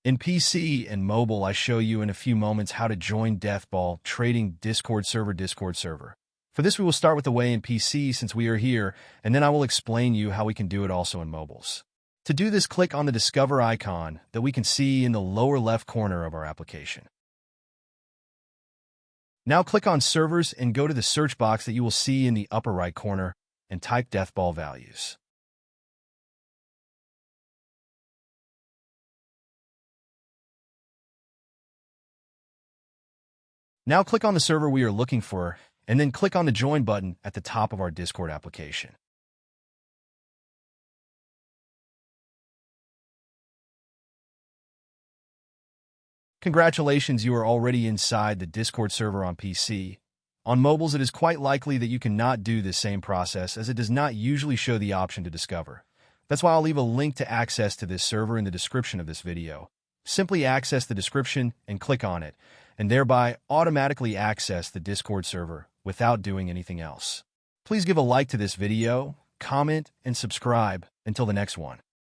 In PC and mobile, I show you in a few moments how to join DEATHBALL Trading Discord server. For this, we will start with the way in PC since we are here, and then I will explain you how we can do it also in mobiles. To do this, click on the Discover icon that we can see in the lower left corner of our application. Now click on Servers and go to the search box that you will see in the upper right corner and type DEATHBALL values. Now click on the server we are looking for, and then click on the Join button at the top of our Discord application. Congratulations, you are already inside the Discord server on PC. On mobiles, it is quite likely that you cannot do this same process as it does not usually show the option to discover. That's why I'll leave a link to access to this server in the description of this video. Simply access the description and click on it, and thereby automatically access the Discord server without doing anything else. Please give a like to this video, comment, and subscribe. Until the next one.